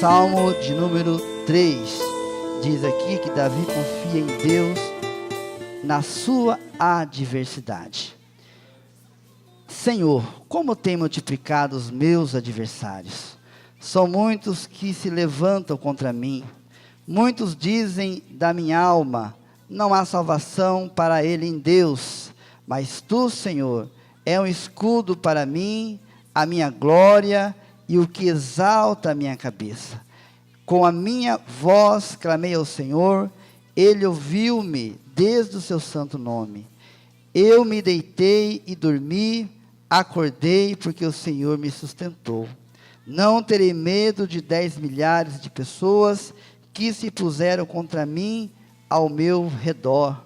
Salmo de número 3, diz aqui que Davi confia em Deus na sua adversidade. Senhor, como tem multiplicado os meus adversários? São muitos que se levantam contra mim. Muitos dizem da minha alma, não há salvação para ele em Deus. Mas tu, Senhor, é um escudo para mim, a minha glória e o que exalta a minha cabeça. Com a minha voz clamei ao Senhor, ele ouviu-me desde o seu santo nome. Eu me deitei e dormi, acordei porque o Senhor me sustentou. Não terei medo de 10 milhares de pessoas que se puseram contra mim ao meu redor.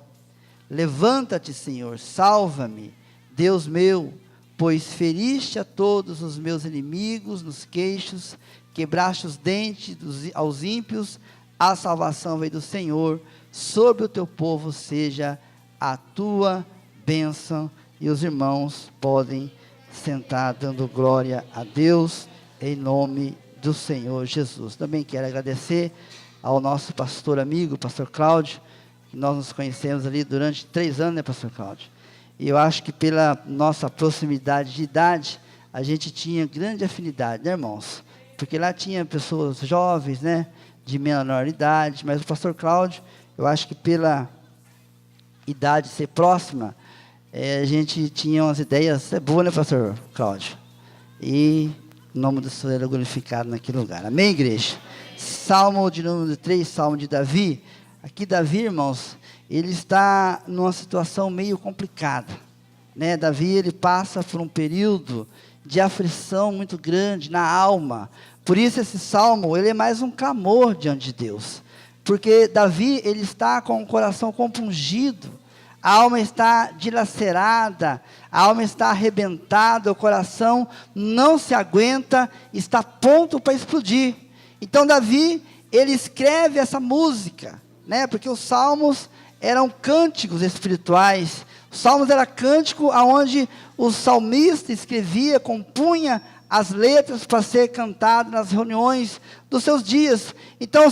Levanta-te, Senhor, salva-me, Deus meu, pois feriste a todos os meus inimigos nos queixos, quebraste os dentes aos ímpios, a salvação veio do Senhor, sobre o teu povo seja a tua bênção. E os irmãos podem sentar dando glória a Deus, em nome do Senhor Jesus. Também quero agradecer ao nosso pastor amigo, pastor Cláudio, que nós nos conhecemos ali durante 3 anos, né, pastor Cláudio? E eu acho que pela nossa proximidade de idade, a gente tinha grande afinidade, né, irmãos? Porque lá tinha pessoas jovens, né, de menor idade, mas o pastor Cláudio, eu acho que pela idade ser próxima, a gente tinha umas ideias boas, né, pastor Cláudio? E o nome do Senhor era glorificado naquele lugar. Amém, igreja? Salmo de número 3, Salmo de Davi. Aqui Davi, irmãos, ele está numa situação meio complicada, né? Davi, ele passa por um período de aflição muito grande na alma. Por isso esse salmo, ele é mais um clamor diante de Deus. Porque Davi, ele está com o coração compungido, a alma está dilacerada, a alma está arrebentada, o coração não se aguenta, está pronto para explodir. Então Davi, ele escreve essa música, né? Porque os salmos eram cânticos espirituais. Os salmos era cântico onde o salmista escrevia, compunha as letras para ser cantado nas reuniões dos seus dias. Então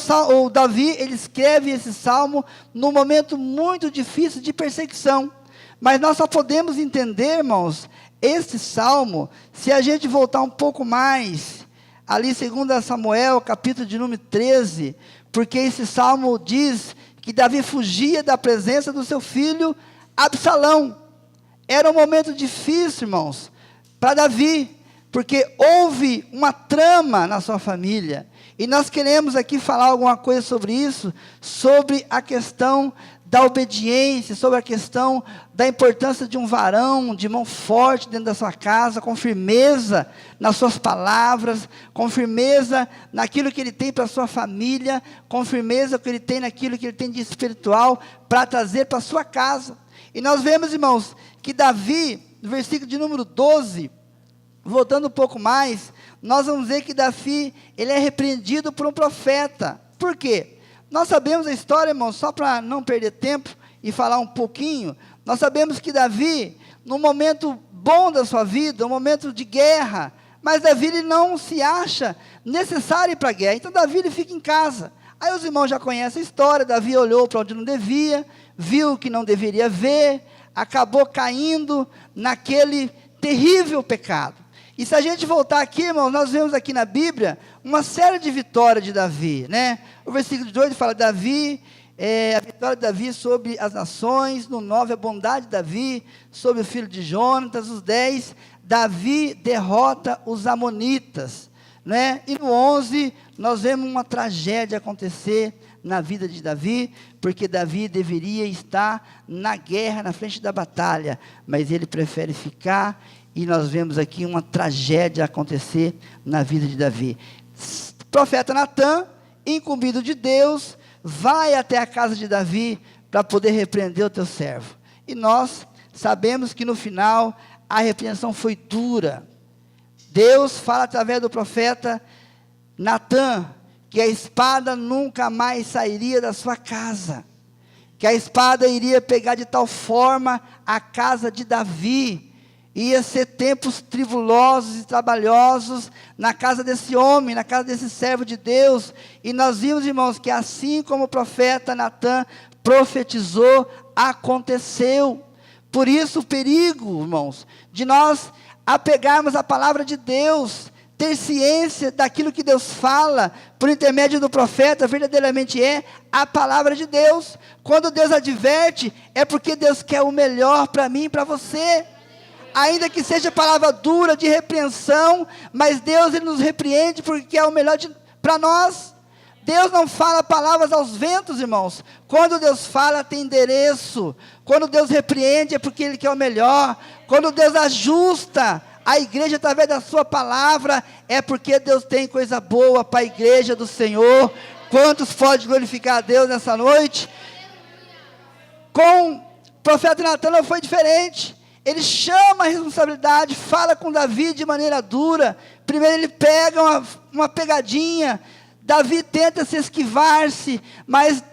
o Davi, ele escreve esse salmo num momento muito difícil de perseguição. Mas nós só podemos entender, irmãos, esse salmo, se a gente voltar um pouco mais, ali 2 Samuel, capítulo de número 13, porque esse salmo diz que Davi fugia da presença do seu filho Absalão. Era um momento difícil, irmãos, para Davi, porque houve uma trama na sua família, e nós queremos aqui falar alguma coisa sobre isso, sobre a questão da obediência, sobre a questão da importância de um varão, de mão forte dentro da sua casa, com firmeza nas suas palavras, com firmeza naquilo que ele tem para a sua família, com firmeza que ele tem naquilo que ele tem de espiritual, para trazer para a sua casa. E nós vemos, irmãos, que Davi, no versículo de número 12, voltando um pouco mais, nós vamos ver que Davi, ele é repreendido por um profeta. Por quê? Nós sabemos a história, irmãos, só para não perder tempo e falar um pouquinho, nós sabemos que Davi, num momento bom da sua vida, um momento de guerra, mas Davi, ele não se acha necessário ir para a guerra, então Davi, ele fica em casa. Aí os irmãos já conhecem a história, Davi olhou para onde não devia, viu que não deveria ver, acabou caindo naquele terrível pecado. E se a gente voltar aqui, irmãos, nós vemos aqui na Bíblia uma série de vitórias de Davi, né? O versículo 2 fala Davi, a vitória de Davi sobre as nações. No 9, a bondade de Davi sobre o filho de Jonatas. Os 10, Davi derrota os amonitas, né? E no 11, nós vemos uma tragédia acontecer na vida de Davi, porque Davi deveria estar na guerra, na frente da batalha, mas ele prefere ficar. E nós vemos aqui uma tragédia acontecer na vida de Davi. O profeta Natã, incumbido de Deus, vai até a casa de Davi para poder repreender o teu servo. E nós sabemos que no final a repreensão foi dura. Deus fala através do profeta Natã que a espada nunca mais sairia da sua casa, que a espada iria pegar de tal forma a casa de Davi. Ia ser tempos tribulosos e trabalhosos na casa desse homem, na casa desse servo de Deus. E nós vimos, irmãos, que assim como o profeta Natã profetizou, aconteceu. Por isso o perigo, irmãos, de nós apegarmos a palavra de Deus, ter ciência daquilo que Deus fala, por intermédio do profeta, verdadeiramente é a palavra de Deus. Quando Deus adverte, é porque Deus quer o melhor para mim e para você. Ainda que seja palavra dura, de repreensão, mas Deus ele nos repreende porque é o melhor para nós. Deus não fala palavras aos ventos, irmãos. Quando Deus fala, tem endereço. Quando Deus repreende, é porque Ele quer o melhor. Quando Deus ajusta a igreja através da sua palavra, é porque Deus tem coisa boa para a igreja do Senhor. Quantos podem glorificar a Deus nessa noite? Com o profeta Natã não foi diferente. Ele chama a responsabilidade, fala com Davi de maneira dura. Primeiro ele pega uma pegadinha. Davi tenta se esquivar-se, mas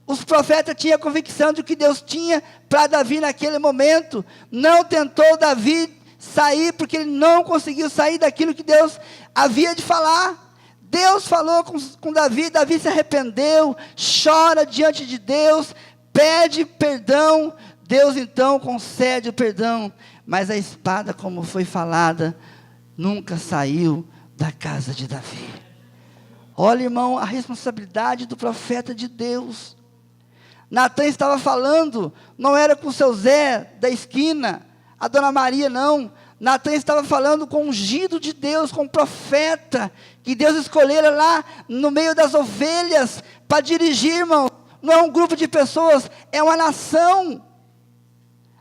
os profetas tinham a convicção de que Deus tinha para Davi naquele momento. Não tentou Davi sair, porque ele não conseguiu sair daquilo que Deus havia de falar. Deus falou com Davi, Davi se arrependeu, chora diante de Deus, pede perdão. Deus então concede o perdão, mas a espada, como foi falada, nunca saiu da casa de Davi. Olha, irmão, a responsabilidade do profeta de Deus. Natã estava falando, não era com o seu Zé da esquina, a dona Maria não. Natã estava falando com o ungido de Deus, com o profeta, que Deus escolhera lá no meio das ovelhas, para dirigir, irmão. Não é um grupo de pessoas, é uma nação.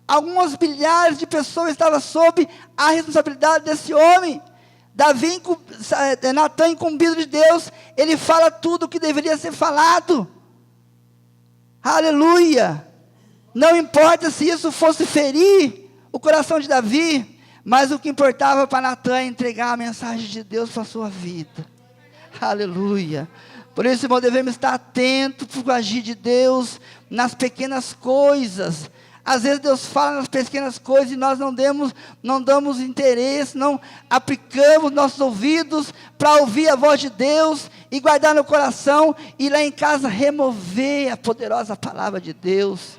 Alguns milhares de pessoas estavam sob a responsabilidade desse homem. Natã, incumbido de Deus, ele fala tudo o que deveria ser falado. Aleluia! Não importa se isso fosse ferir o coração de Davi, mas o que importava para Natã é entregar a mensagem de Deus para a sua vida. Aleluia! Por isso, irmão, devemos estar atentos para o agir de Deus nas pequenas coisas. Às vezes Deus fala nas pequenas coisas e nós não damos interesse, não aplicamos nossos ouvidos para ouvir a voz de Deus e guardar no coração e lá em casa remover a poderosa palavra de Deus.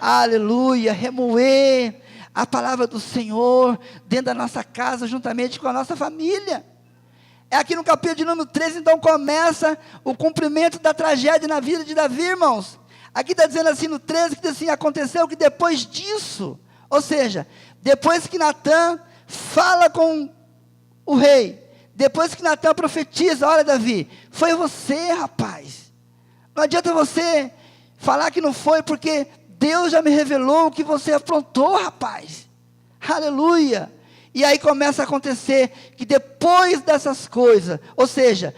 Aleluia, remover a palavra do Senhor dentro da nossa casa, juntamente com a nossa família. É aqui no capítulo de número 13, então começa o cumprimento da tragédia na vida de Davi, irmãos. Aqui está dizendo assim no 13, que diz assim, aconteceu que depois disso, ou seja, depois que Natã fala com o rei, depois que Natã profetiza, olha Davi, foi você, rapaz. Não adianta você falar que não foi, porque Deus já me revelou o que você aprontou, rapaz. Aleluia. E aí começa a acontecer que depois dessas coisas, ou seja,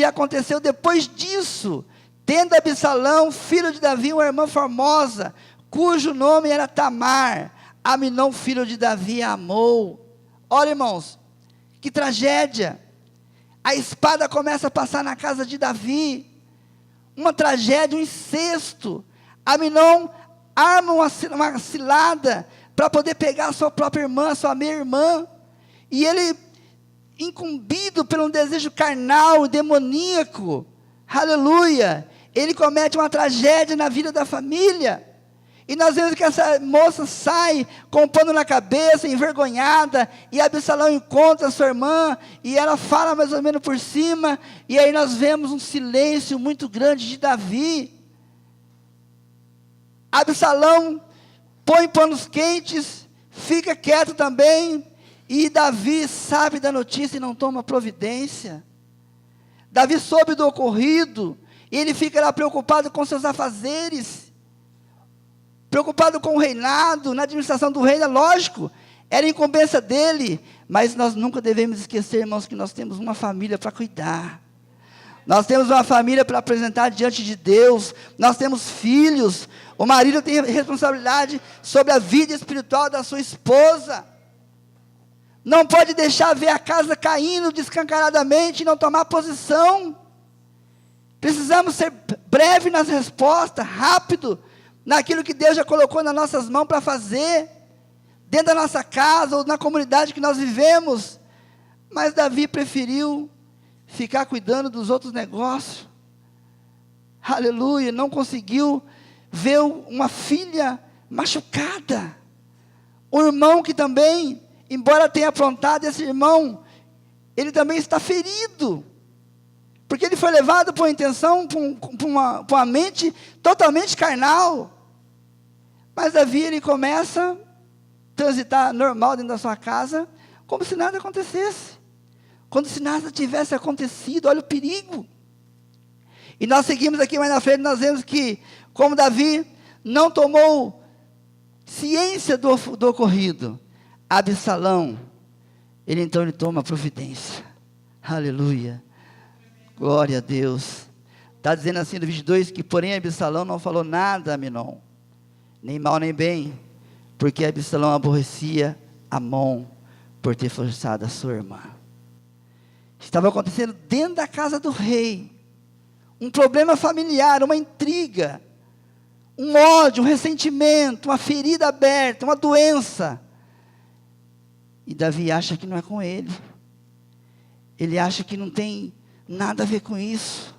aconteceu depois disso, tendo Absalão, filho de Davi, uma irmã formosa, cujo nome era Tamar, Aminon, filho de Davi, a amou. Olha, irmãos, que tragédia. A espada começa a passar na casa de Davi. Uma tragédia, um incesto. Aminon arma uma cilada para poder pegar a sua própria irmã, sua meia-irmã. E ele, incumbido por um desejo carnal, demoníaco, aleluia, ele comete uma tragédia na vida da família. E nós vemos que essa moça sai com um pano na cabeça, envergonhada, e Absalão encontra a sua irmã, e ela fala mais ou menos por cima, e aí nós vemos um silêncio muito grande de Davi. Absalão põe panos quentes, fica quieto também, e Davi sabe da notícia e não toma providência. Davi soube do ocorrido, e ele fica lá preocupado com seus afazeres, preocupado com o reinado, na administração do reino, lógico, era incumbência dele, mas nós nunca devemos esquecer, irmãos, que nós temos uma família para cuidar, nós temos uma família para apresentar diante de Deus, nós temos filhos, o marido tem responsabilidade sobre a vida espiritual da sua esposa, não pode deixar ver a casa caindo descancaradamente e não tomar posição. Precisamos ser breve nas respostas, rápido, naquilo que Deus já colocou nas nossas mãos para fazer. dentro da nossa casa, ou na comunidade que nós vivemos, mas Davi preferiu ficar cuidando dos outros negócios. Aleluia, não conseguiu ver uma filha machucada. O irmão que também, embora tenha aprontado, esse irmão, ele também está ferido, porque ele foi levado por uma intenção, por uma mente totalmente carnal. Mas Davi, ele começa a transitar normal dentro da sua casa, como se nada acontecesse, como se nada tivesse acontecido. Olha o perigo. E nós seguimos aqui mais na frente, nós vemos que, como Davi não tomou ciência do ocorrido, Absalão, ele toma providência. Aleluia, glória a Deus. Está dizendo assim no 22, que porém Absalão não falou nada a Amnon, nem mal nem bem, porque Absalão aborrecia Amon por ter forçado a sua irmã. Estava acontecendo dentro da casa do rei, um problema familiar, uma intriga, um ódio, um ressentimento, uma ferida aberta, uma doença. E Davi acha que não é com ele. Ele acha que não tem nada a ver com isso.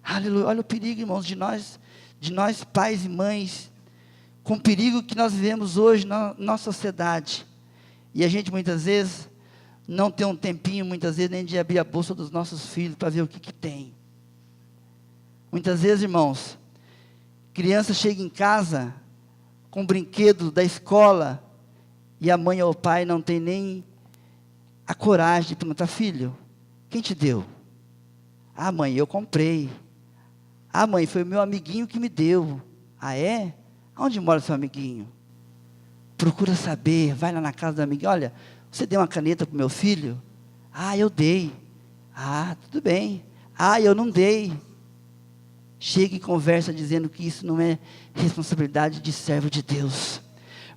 Aleluia, olha o perigo, irmãos, de nós pais e mães, com o perigo que nós vivemos hoje na nossa sociedade. E a gente muitas vezes não tem um tempinho, muitas vezes, nem de abrir a bolsa dos nossos filhos para ver o que tem. Muitas vezes, irmãos, criança chega em casa com brinquedo da escola e a mãe ou o pai não tem nem a coragem de perguntar: filho, quem te deu? Ah, mãe, eu comprei. Ah, mãe, foi o meu amiguinho que me deu. Ah, é? Onde mora o seu amiguinho? Procura saber, vai lá na casa do amiguinho. Olha, você deu uma caneta para o meu filho? Ah, eu dei. Ah, tudo bem. Ah, eu não dei. Chega e conversa dizendo que isso não é responsabilidade de servo de Deus,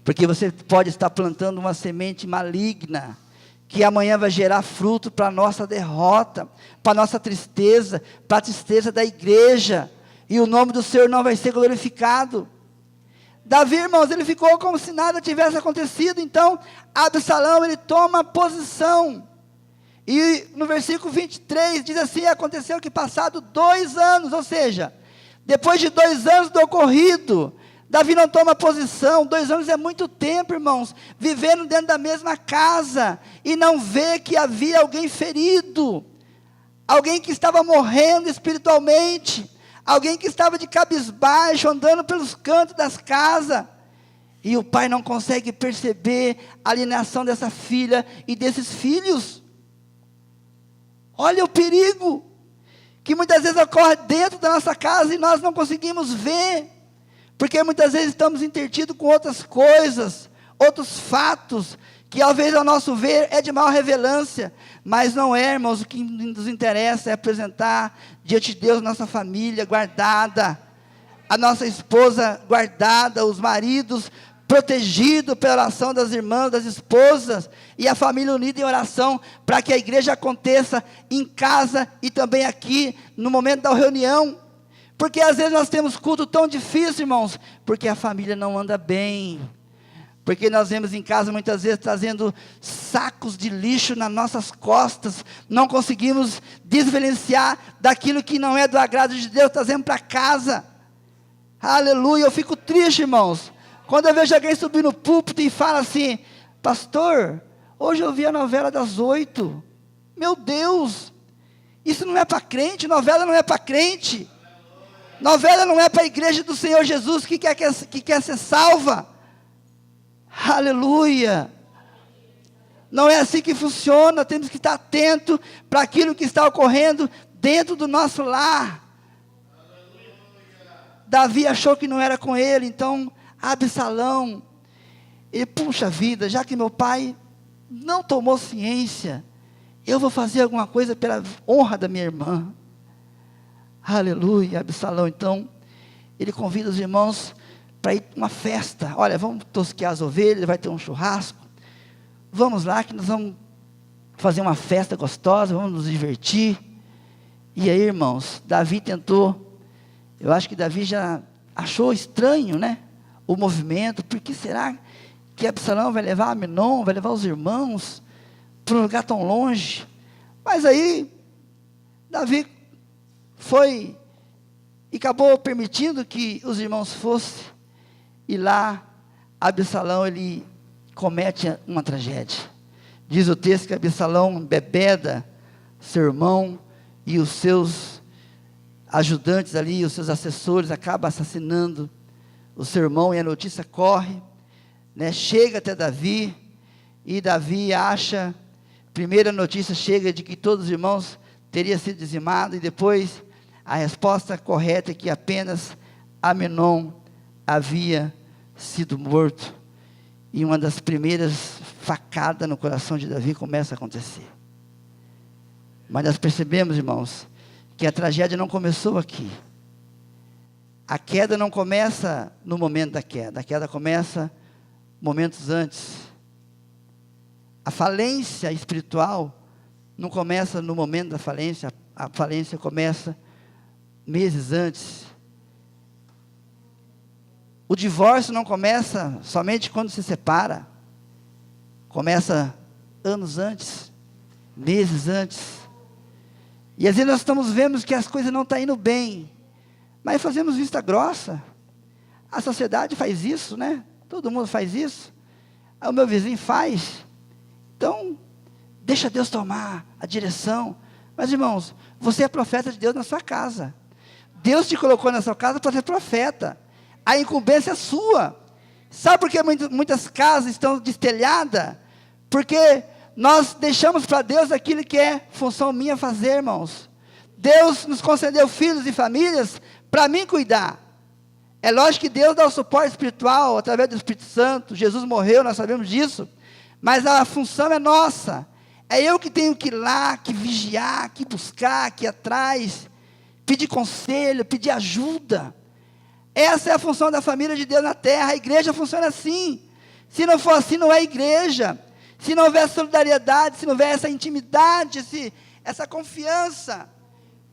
porque você pode estar plantando uma semente maligna, que amanhã vai gerar fruto para a nossa derrota, para a nossa tristeza, para a tristeza da igreja, e o nome do Senhor não vai ser glorificado. Davi, irmãos, ele ficou como se nada tivesse acontecido. Então Absalão, ele toma posição, e no versículo 23 diz assim: aconteceu que passado 2 anos, ou seja, depois de 2 anos do ocorrido, Davi não toma posição. 2 anos é muito tempo, irmãos, vivendo dentro da mesma casa, e não vê que havia alguém ferido, alguém que estava morrendo espiritualmente, alguém que estava de cabisbaixo, andando pelos cantos das casas, e o pai não consegue perceber a alienação dessa filha e desses filhos. Olha o perigo, que muitas vezes ocorre dentro da nossa casa, e nós não conseguimos ver, porque muitas vezes estamos entretidos com outras coisas, outros fatos, que ao vezes ao nosso ver é de maior relevância, mas não é, irmãos. O que nos interessa é apresentar diante de Deus nossa família guardada, a nossa esposa guardada, os maridos protegidos pela oração das irmãs, das esposas, e a família unida em oração, para que a igreja aconteça em casa e também aqui, no momento da reunião. Porque às vezes nós temos culto tão difícil, irmãos, porque a família não anda bem, porque nós vemos em casa muitas vezes trazendo sacos de lixo nas nossas costas, não conseguimos diferenciar daquilo que não é do agrado de Deus, trazendo para casa. Aleluia, eu fico triste, irmãos, quando eu vejo alguém subir no púlpito e fala assim: pastor, hoje eu vi a novela das 8, meu Deus, isso não é para crente, novela não é para crente, novela não é para a igreja do Senhor Jesus, que quer ser salva. Aleluia, não é assim que funciona. Temos que estar atento para aquilo que está ocorrendo dentro do nosso lar. Davi achou que não era com ele, então Absalão, ele, puxa vida, já que meu pai não tomou ciência, eu vou fazer alguma coisa pela honra da minha irmã. Aleluia. Absalão, então, ele convida os irmãos para ir para uma festa. Olha, vamos tosquear as ovelhas, vai ter um churrasco, vamos lá que nós vamos fazer uma festa gostosa, vamos nos divertir. E aí, irmãos, Davi tentou, eu acho que Davi já achou estranho, né, o movimento. Por que será que Absalão vai levar Amnon, vai levar os irmãos para um lugar tão longe. Mas aí, Davi foi e acabou permitindo que os irmãos fossem, e lá, Absalão, ele comete uma tragédia. Diz o texto que Absalão embebeda seu irmão, e os seus ajudantes ali, os seus assessores, acabam assassinando o seu irmão, e a notícia corre, né, chega até Davi, e Davi acha, primeira notícia chega de que todos os irmãos teriam sido dizimados, e depois a resposta correta é que apenas Amnon havia sido morto, e uma das primeiras facadas no coração de Davi começa a acontecer. Mas nós percebemos, irmãos, que a tragédia não começou aqui. A queda não começa no momento da queda, a queda começa momentos antes. A falência espiritual não começa no momento da falência, a falência começa meses antes. O divórcio não começa somente quando se separa, começa anos antes, meses antes. E às vezes nós estamos vendo que as coisas não estão indo bem, mas fazemos vista grossa. A sociedade faz isso, né? Todo mundo faz isso. O meu vizinho faz. Então, deixa Deus tomar a direção. Mas irmãos, você é profeta de Deus na sua casa. Deus te colocou na sua casa para ser profeta. A incumbência é sua. Sabe por que muitas casas estão destelhadas? Porque nós deixamos para Deus aquilo que é função minha fazer, irmãos. Deus nos concedeu filhos e famílias para mim cuidar. É lógico que Deus dá o suporte espiritual através do Espírito Santo. Jesus morreu, nós sabemos disso. Mas a função é nossa. É eu que tenho que ir lá, que vigiar, que buscar, que ir atrás, pedir conselho, pedir ajuda. Essa é a função da família de Deus na terra. A igreja funciona assim. Se não for assim, não é igreja. Se não houver solidariedade, se não houver essa intimidade, essa confiança,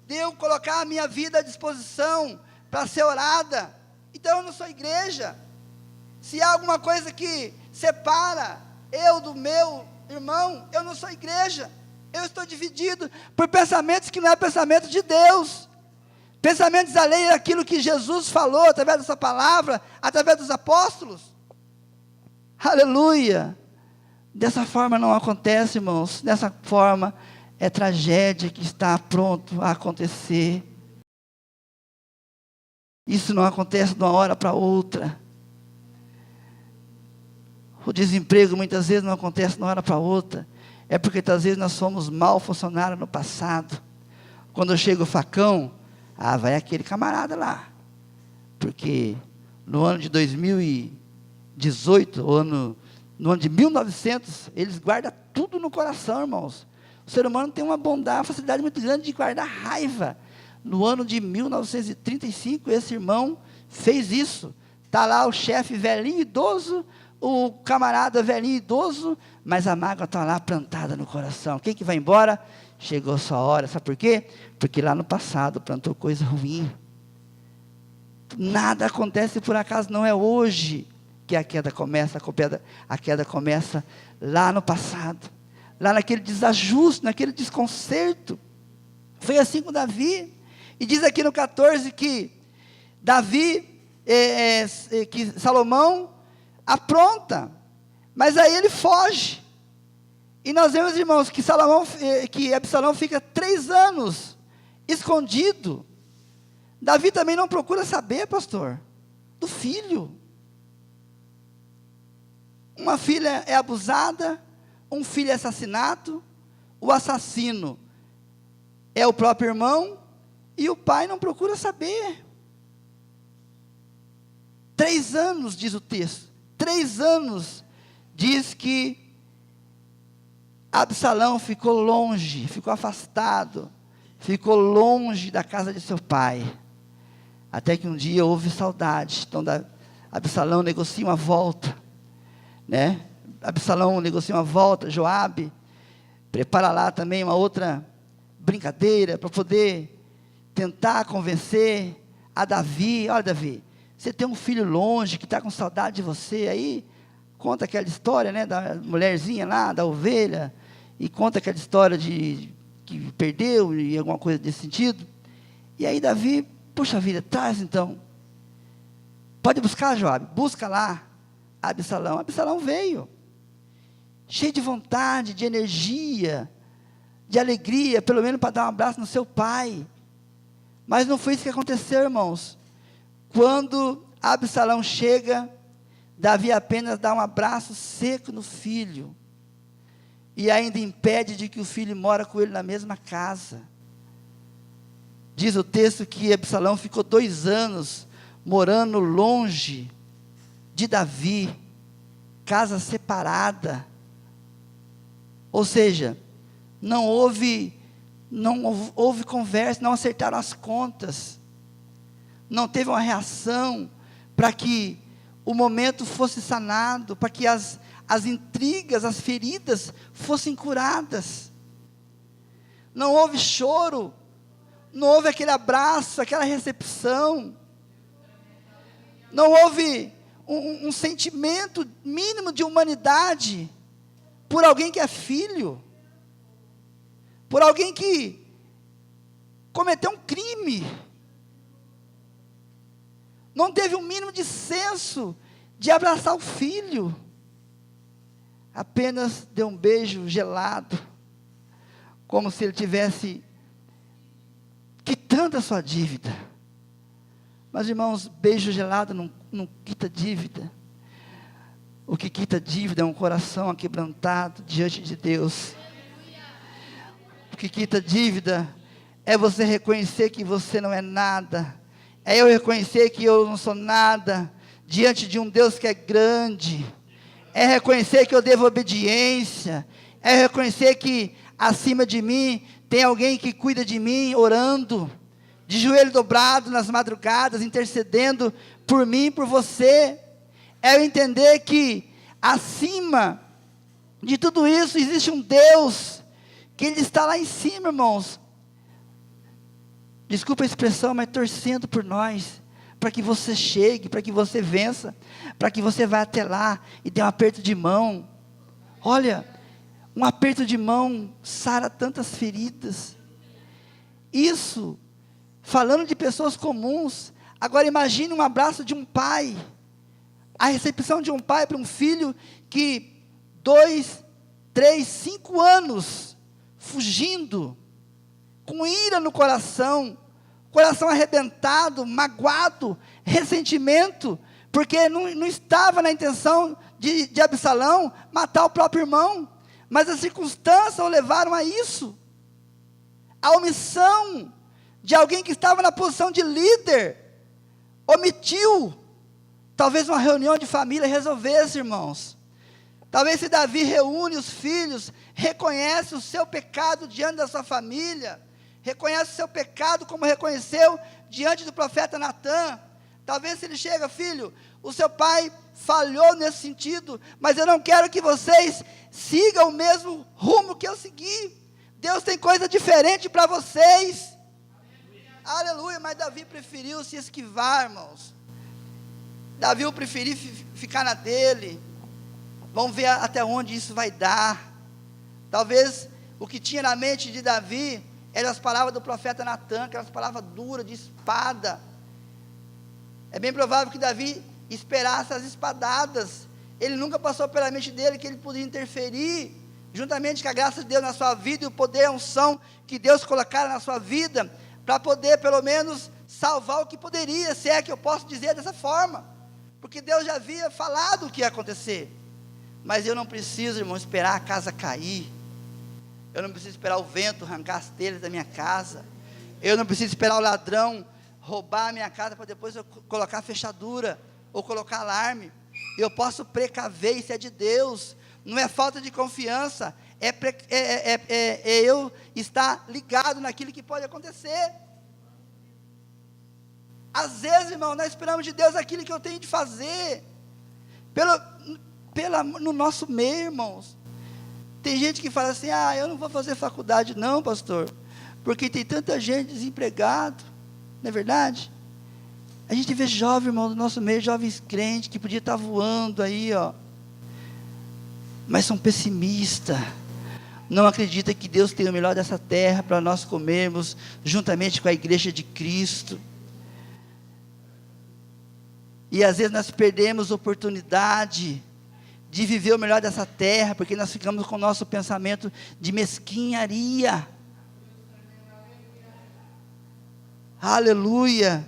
de eu colocar a minha vida à disposição para ser orada, então eu não sou igreja. Se há alguma coisa que separa eu do meu irmão, eu não sou igreja. Eu estou dividido por pensamentos que não é pensamento de Deus. Pensamentos alheios daquilo que Jesus falou através dessa palavra, através dos apóstolos. Aleluia. Dessa forma não acontece, irmãos. Dessa forma é tragédia que está pronto a acontecer. Isso não acontece de uma hora para outra. O desemprego muitas vezes não acontece de uma hora para outra. É porque às vezes nós fomos mal funcionários no passado. Quando chega o facão, vai aquele camarada lá. Porque no ano de 2018, no ano de 1900, eles guardam tudo no coração, irmãos. O ser humano tem uma bondade, uma facilidade muito grande de guardar raiva. No ano de 1935, esse irmão fez isso. Está lá o chefe velhinho, idoso, o camarada velhinho, idoso, mas a mágoa está lá plantada no coração. Quem que vai embora? Chegou a sua hora. Sabe por quê? Porque lá no passado plantou coisa ruim. Nada acontece por acaso, não é hoje que a queda começa. A queda começa lá no passado, lá naquele desajuste, naquele desconcerto. Foi assim com Davi. E diz aqui no 14 que Davi, que Salomão apronta, mas aí ele foge. E nós vemos, irmãos, que Absalão fica 3 anos escondido. Davi também não procura saber, pastor, do filho. Uma filha é abusada, um filho é assassinato, o assassino é o próprio irmão, e o pai não procura saber. 3 anos, diz o texto, 3 anos, diz que Absalão ficou longe, ficou afastado, ficou longe da casa de seu pai, até que um dia houve saudade. Então Absalão negocia uma volta, né? Absalão negocia uma volta, Joabe prepara lá também uma outra brincadeira, para poder tentar convencer a Davi. Olha, Davi, você tem um filho longe, que está com saudade de você, aí conta aquela história, né, da mulherzinha lá, da ovelha, e conta aquela história de que perdeu, e alguma coisa desse sentido. E aí Davi, puxa vida, traz então. Pode buscar, Joabe, busca lá Absalão. Absalão veio, cheio de vontade, de energia, de alegria, pelo menos para dar um abraço no seu pai. Mas não foi isso que aconteceu, irmãos. Quando Absalão chega, Davi apenas dá um abraço seco no filho, e ainda impede de que o filho mora com ele na mesma casa. Diz o texto que Absalão ficou 2 anos morando longe de Davi, casa separada. Ou seja, não houve conversa, não acertaram as contas, não teve uma reação para que o momento fosse sanado, para que as intrigas, as feridas fossem curadas. Não houve choro, não houve aquele abraço, aquela recepção, não houve um sentimento mínimo de humanidade por alguém que é filho, por alguém que cometeu um crime. Não teve um mínimo de senso de abraçar o filho. Apenas deu um beijo gelado, como se ele tivesse quitando a sua dívida. Mas, irmãos, beijo gelado não quita dívida. O que quita dívida é um coração aquebrantado diante de Deus. O que quita dívida é você reconhecer que você não é nada. É eu reconhecer que eu não sou nada diante de um Deus que é grande. É reconhecer que eu devo obediência. É reconhecer que acima de mim tem alguém que cuida de mim, orando, de joelho dobrado nas madrugadas, intercedendo por mim e por você. É eu entender que acima de tudo isso existe um Deus, que Ele está lá em cima, irmãos. Desculpa a expressão, mas torcendo por nós, para que você chegue, para que você vença, para que você vá até lá e dê um aperto de mão. Olha, um aperto de mão sara tantas feridas. Isso, falando de pessoas comuns. Agora imagine um abraço de um pai, a recepção de um pai para um filho que 2, 3, 5 anos fugindo, com ira no coração arrebentado, magoado, ressentimento, porque não estava na intenção de Absalão matar o próprio irmão, mas as circunstâncias o levaram a isso. A omissão de alguém que estava na posição de líder, omitiu. Talvez uma reunião de família resolvesse, irmãos. Talvez se Davi reúne os filhos, reconhece o seu pecado diante da sua família, reconhece o seu pecado como reconheceu diante do profeta Natã. Talvez se ele chega, filho, o seu pai falhou nesse sentido, mas eu não quero que vocês sigam o mesmo rumo que eu segui. Deus tem coisa diferente para vocês. Aleluia. Mas Davi preferiu se esquivar, irmãos. Davi preferiu ficar na dele. Vamos ver até onde isso vai dar. Talvez o que tinha na mente de Davi eram as palavras do profeta Natã, aquelas palavras duras, de espada. É bem provável que Davi esperasse as espadadas. Ele nunca passou pela mente dele que ele podia interferir, juntamente com a graça de Deus na sua vida, e o poder e a unção que Deus colocara na sua vida, para poder pelo menos salvar o que poderia, se é que eu posso dizer dessa forma, porque Deus já havia falado o que ia acontecer. Mas eu não preciso, irmão, esperar a casa cair. Eu não preciso esperar o vento arrancar as telhas da minha casa. Eu não preciso esperar o ladrão roubar a minha casa para depois eu colocar fechadura ou colocar alarme. Eu posso precaver, isso é de Deus. Não é falta de confiança, é eu estar ligado naquilo que pode acontecer. Às vezes, irmão, nós esperamos de Deus aquilo que eu tenho de fazer, no nosso meio, irmãos. Tem gente que fala assim: eu não vou fazer faculdade não, pastor, porque tem tanta gente desempregado. Não é verdade? A gente vê jovem, irmão, do nosso meio, jovens crentes, que podia estar voando aí, mas são pessimistas. Não acreditam que Deus tem o melhor dessa terra para nós comermos, juntamente com a igreja de Cristo. E às vezes nós perdemos a oportunidade de viver o melhor dessa terra, porque nós ficamos com o nosso pensamento de mesquinharia. Aleluia.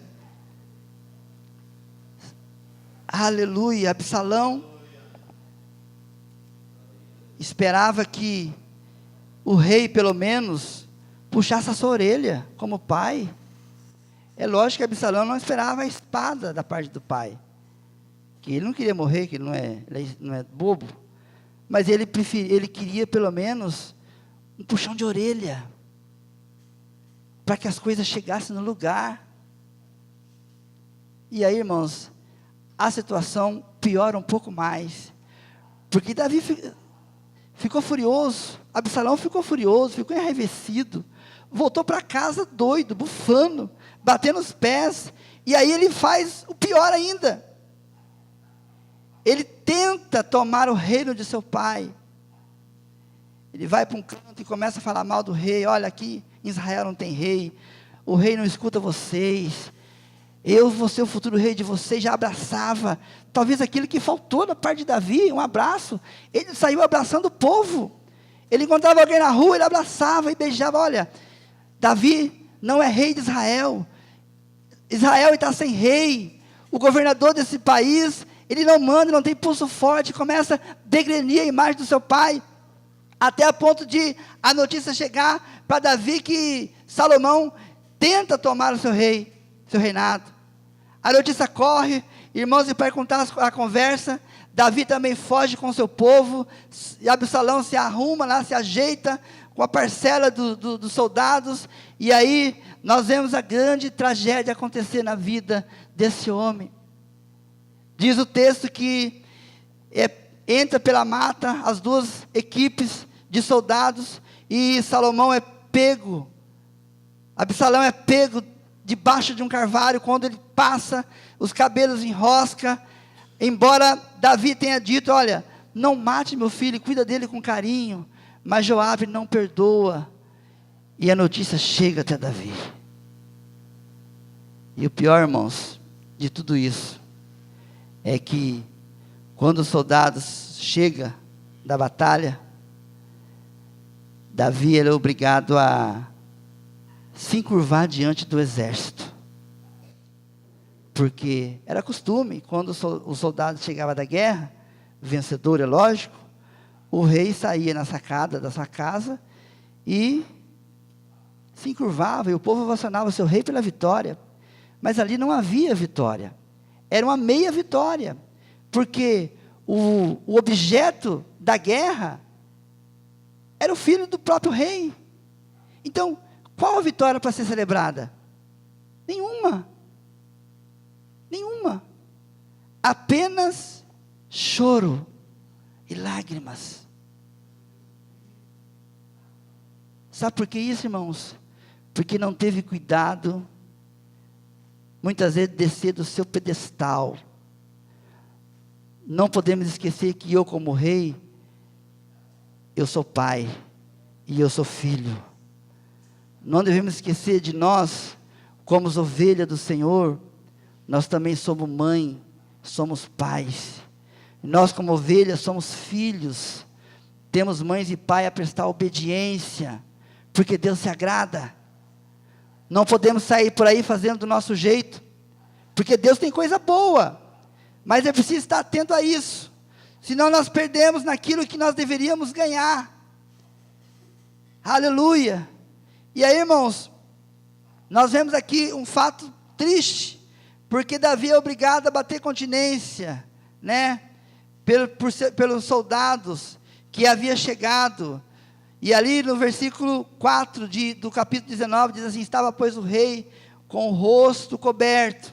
Aleluia. Absalão esperava que o rei, pelo menos, puxasse a sua orelha, como pai. É lógico que Absalão não esperava a espada da parte do pai, que ele não queria morrer, que ele não é bobo, mas ele queria pelo menos um puxão de orelha, para que as coisas chegassem no lugar. E aí, irmãos, a situação piora um pouco mais, porque Davi ficou furioso, Absalão ficou furioso, ficou enraivecido, voltou para casa doido, bufando, batendo os pés, e aí ele faz o pior ainda, ele tenta tomar o reino de seu pai. Ele vai para um canto e começa a falar mal do rei. Olha, aqui em Israel não tem rei, o rei não escuta vocês, eu vou ser o futuro rei de vocês. Já abraçava, talvez aquilo que faltou da parte de Davi, um abraço. Ele saiu abraçando o povo, ele encontrava alguém na rua, ele abraçava e beijava. Olha, Davi não é rei de Israel, Israel está sem rei, o governador desse país, ele não manda, não tem pulso forte. Começa a degrenir a imagem do seu pai, até a ponto de a notícia chegar para Davi que Salomão tenta tomar o seu reinado. A notícia corre, irmãos, e para contar a conversa, Davi também foge com seu povo, e Absalão se arruma lá, se ajeita com a parcela dos soldados, e aí nós vemos a grande tragédia acontecer na vida desse homem. Diz o texto que entra pela mata as duas equipes de soldados, e Salomão é pego, Absalão é pego debaixo de um carvalho. Quando ele passa, os cabelos enrosca, embora Davi tenha dito: olha, não mate meu filho, cuida dele com carinho, mas Joabe não perdoa, e a notícia chega até Davi. E o pior, irmãos, de tudo isso, é que quando os soldados chegam da batalha, Davi era obrigado a se encurvar diante do exército, porque era costume, quando o soldado chegava da guerra, vencedor é lógico, o rei saía na sacada da sua casa e se encurvava, e o povo ovacionava seu rei pela vitória. Mas ali não havia vitória, era uma meia vitória, porque o objeto da guerra era o filho do próprio rei. Então, qual a vitória para ser celebrada? Nenhuma. Apenas choro e lágrimas. Sabe por que isso, irmãos? Porque não teve cuidado, muitas vezes, de descer do seu pedestal. Não podemos esquecer que eu, como rei, eu sou pai e eu sou filho. Não devemos esquecer de nós, como as ovelhas do Senhor, nós também somos mãe, somos pais. Nós, como ovelhas, somos filhos. Temos mães e pai a prestar obediência, porque Deus se agrada. Não podemos sair por aí fazendo do nosso jeito, porque Deus tem coisa boa, mas é preciso estar atento a isso, senão nós perdemos naquilo que nós deveríamos ganhar. Aleluia. E aí, irmãos, nós vemos aqui um fato triste, porque Davi é obrigado a bater continência, né, pelos soldados que havia chegado. E ali no versículo 4 do capítulo 19, diz assim: estava, pois, o rei com o rosto coberto,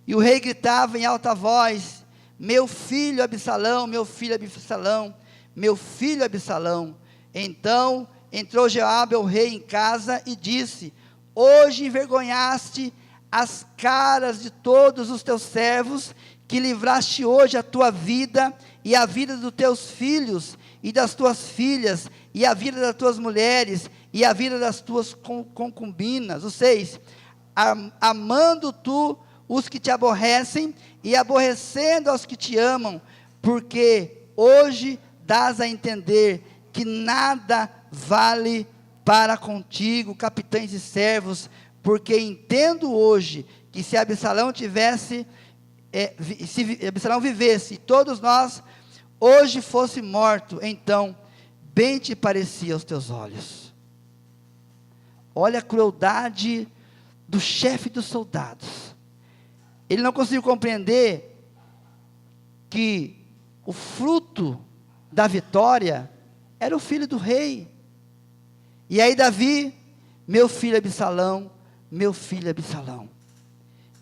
e o rei gritava em alta voz: meu filho Absalão, meu filho Absalão, meu filho Absalão. Então entrou Joabe, o rei, em casa e disse: hoje envergonhaste as caras de todos os teus servos, que livraste hoje a tua vida e a vida dos teus filhos, e das tuas filhas, e a vida das tuas mulheres, e a vida das tuas concubinas. O 6, amando tu os que te aborrecem, e aborrecendo aos que te amam, porque hoje dás a entender que nada vale para contigo, capitães e servos, porque entendo hoje, que se Absalão se Absalão vivesse, e todos nós hoje fosse morto, então bem te parecia aos teus olhos. Olha a crueldade do chefe dos soldados. Ele não conseguiu compreender que o fruto da vitória era o filho do rei. E aí Davi, meu filho Absalão,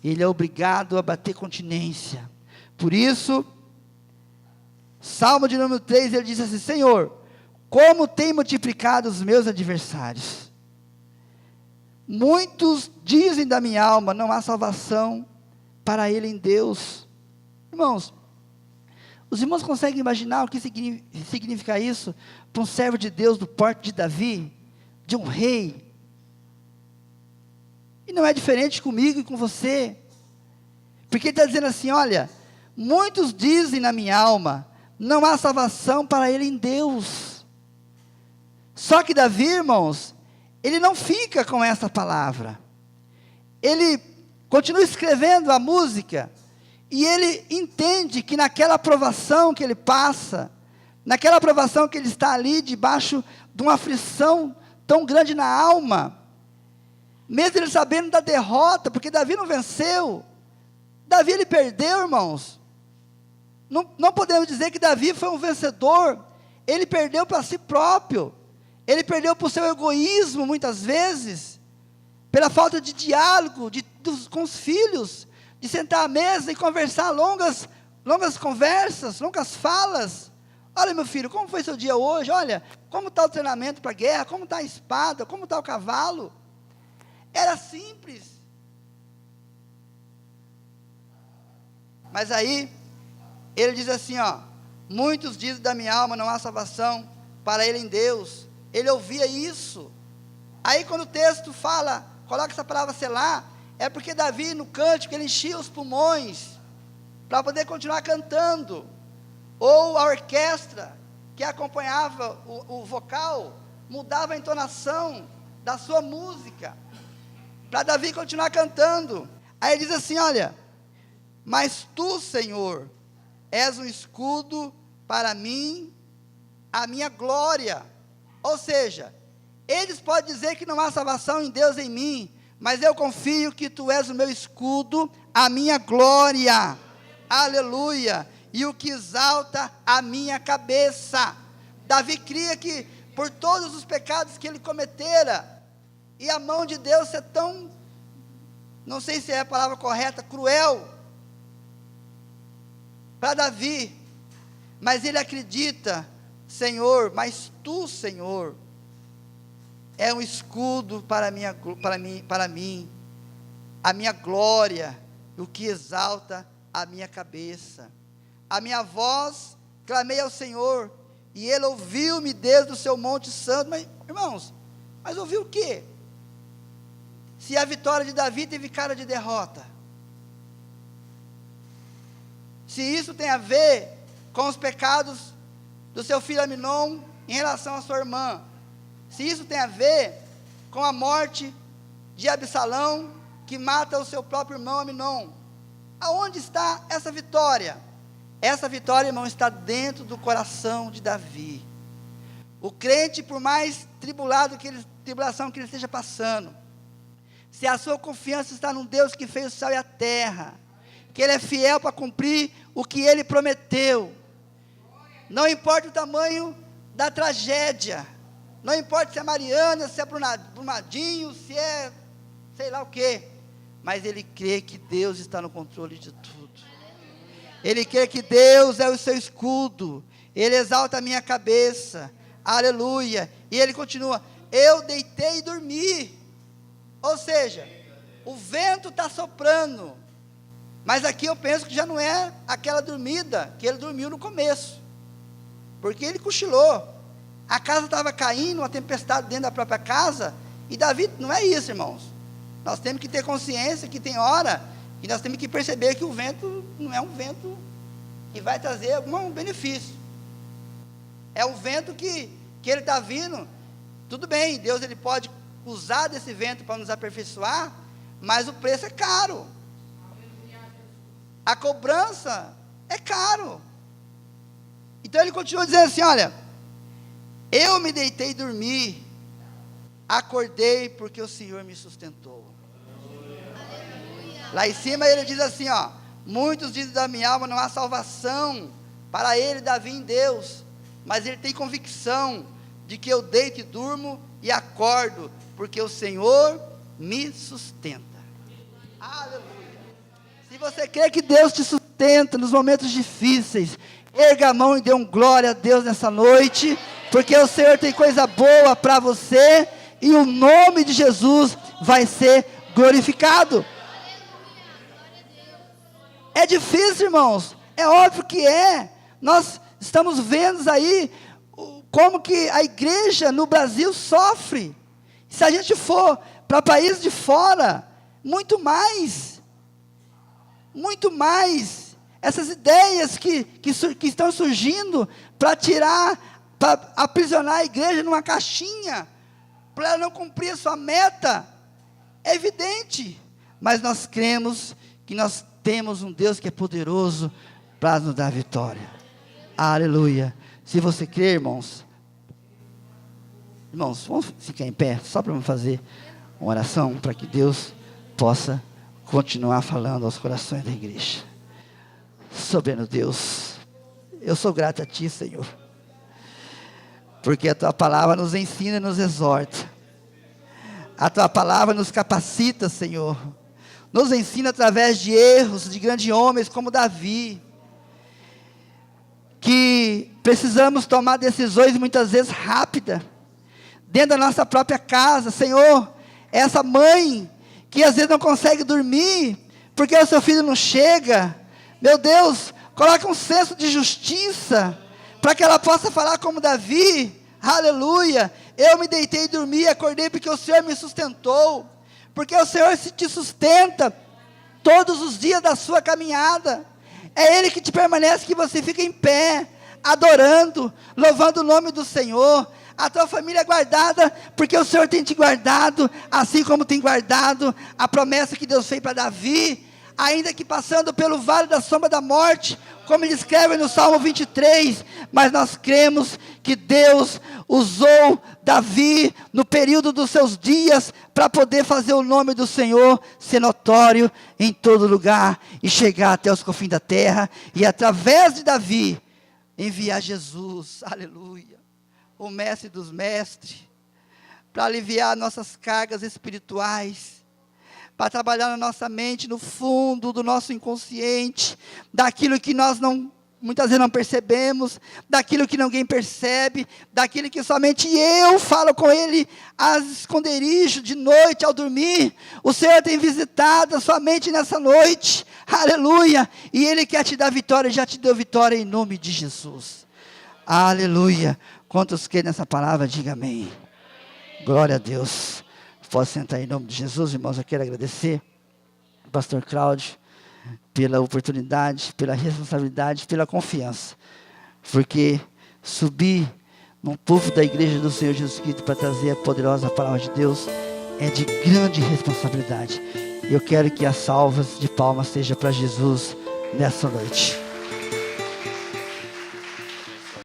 ele é obrigado a bater continência. Por isso, Salmo de número 3, ele diz assim: Senhor, como tem multiplicado os meus adversários. Muitos dizem da minha alma, não há salvação para ele em Deus. Irmãos, os irmãos conseguem imaginar o que significa isso para um servo de Deus do porte de Davi, de um rei? E não é diferente comigo e com você, porque ele está dizendo assim: olha, muitos dizem na minha alma, não há salvação para ele em Deus. Só que Davi, irmãos, ele não fica com essa palavra, ele continua escrevendo a música, e ele entende que naquela provação que ele passa, naquela provação que ele está ali, debaixo de uma aflição tão grande na alma, mesmo ele sabendo da derrota, porque Davi não venceu, Davi ele perdeu, irmãos. Não podemos dizer que Davi foi um vencedor, ele perdeu para si próprio, ele perdeu por seu egoísmo muitas vezes, pela falta de diálogo com os filhos, de sentar à mesa e conversar longas conversas, longas falas. Olha, meu filho, como foi seu dia hoje? Olha, como está o treinamento para a guerra? Como está a espada? Como está o cavalo? Era simples. Mas aí, ele diz assim, ó: muitos dizem da minha alma, não há salvação para ele em Deus. Ele ouvia isso. Aí quando o texto fala, coloca essa palavra selar, é porque Davi no cântico, ele enchia os pulmões, para poder continuar cantando. Ou a orquestra, que acompanhava o vocal, mudava a entonação da sua música, para Davi continuar cantando. Aí ele diz assim, olha: mas tu, Senhor, és um escudo para mim, a minha glória. Ou seja, eles podem dizer que não há salvação em Deus em mim, mas eu confio que tu és o meu escudo, a minha glória, aleluia, e o que exalta a minha cabeça. Davi cria que por todos os pecados que ele cometera, e a mão de Deus ser tão, não sei se é a palavra correta, cruel, para Davi, mas ele acredita, Senhor, mas tu, Senhor, é um escudo para mim, a minha glória, o que exalta a minha cabeça. A minha voz clamei ao Senhor, e Ele ouviu-me desde o seu monte santo. Mas, irmãos, mas ouviu o quê? Se a vitória de Davi teve cara de derrota, se isso tem a ver com os pecados do seu filho Aminon em relação à sua irmã, se isso tem a ver com a morte de Absalão, que mata o seu próprio irmão Aminon, aonde está essa vitória? Essa vitória, irmão, está dentro do coração de Davi. O crente, por mais tribulação que ele esteja passando, se a sua confiança está num Deus que fez o céu e a terra, que Ele é fiel para cumprir o que Ele prometeu, não importa o tamanho da tragédia, não importa se é Mariana, se é Brumadinho, se é sei lá o quê, mas ele crê que Deus está no controle de tudo. Ele crê que Deus é o seu escudo, Ele exalta a minha cabeça, aleluia, e ele continua: eu deitei e dormi. Ou seja, o vento está soprando, mas aqui eu penso que já não é aquela dormida que ele dormiu no começo. porque ele cochilou. A casa estava caindo, uma tempestade dentro da própria casa, e Davi, não é isso, irmãos. Nós temos que ter consciência que tem hora, e nós temos que perceber que o vento não é um vento que vai trazer algum benefício. É um vento que ele está vindo, tudo bem, Deus ele pode usar desse vento para nos aperfeiçoar, mas o preço é caro. A cobrança é caro. Então ele continua dizendo assim, olha, eu me deitei e dormi, acordei porque o Senhor me sustentou. Lá em cima ele diz assim, ó, muitos dizem da minha alma, não há salvação para ele, Davi, em Deus, mas ele tem convicção de que eu deito e durmo e acordo, porque o Senhor me sustenta. Aleluia. Se você crê que Deus te sustenta nos momentos difíceis, erga a mão e dê um glória a Deus nessa noite, porque o Senhor tem coisa boa para você, e o nome de Jesus vai ser glorificado. É difícil, irmãos, é óbvio que é. Nós estamos vendo aí como que a igreja no Brasil sofre. Se a gente for para países de fora, muito mais, essas ideias que estão surgindo para tirar, para aprisionar a igreja numa caixinha, para ela não cumprir a sua meta, é evidente, mas nós cremos que nós temos um Deus que é poderoso para nos dar vitória. Aleluia. Se você crê, irmãos, vamos ficar em pé, só para fazer uma oração, para que Deus possa continuar falando aos corações da igreja. Soberano Deus, eu sou grato a Ti, Senhor, porque a Tua palavra nos ensina e nos exorta, a Tua palavra nos capacita, Senhor, nos ensina através de erros de grandes homens como Davi, que precisamos tomar decisões muitas vezes rápidas, dentro da nossa própria casa. Senhor, essa mãe que às vezes não consegue dormir, porque o seu filho não chega, meu Deus, coloca um senso de justiça, para que ela possa falar como Davi, aleluia, eu me deitei e dormi, acordei porque o Senhor me sustentou, porque o Senhor te sustenta todos os dias da sua caminhada, é Ele que te permanece, que você fica em pé, adorando, louvando o nome do Senhor, a tua família é guardada, porque o Senhor tem te guardado, assim como tem guardado a promessa que Deus fez para Davi, ainda que passando pelo vale da sombra da morte, como ele escreve no Salmo 23, mas nós cremos que Deus usou Davi no período dos seus dias, para poder fazer o nome do Senhor ser notório em todo lugar, e chegar até os confins da terra, e através de Davi, enviar Jesus, aleluia, o mestre dos mestres, para aliviar nossas cargas espirituais, para trabalhar na nossa mente, no fundo do nosso inconsciente, daquilo que nós muitas vezes não percebemos, daquilo que ninguém percebe, daquilo que somente eu falo com Ele, às esconderijos, de noite, ao dormir. O Senhor tem visitado a sua mente nessa noite, aleluia, e Ele quer te dar vitória, já te deu vitória em nome de Jesus, aleluia. Quantos querem nessa palavra, diga amém. Glória a Deus. Pode sentar em nome de Jesus, irmãos. Eu quero agradecer ao pastor Cláudio pela oportunidade, pela responsabilidade, pela confiança, porque subir no povo da igreja do Senhor Jesus Cristo para trazer a poderosa palavra de Deus é de grande responsabilidade. Eu quero que as salvas de palmas sejam para Jesus nessa noite.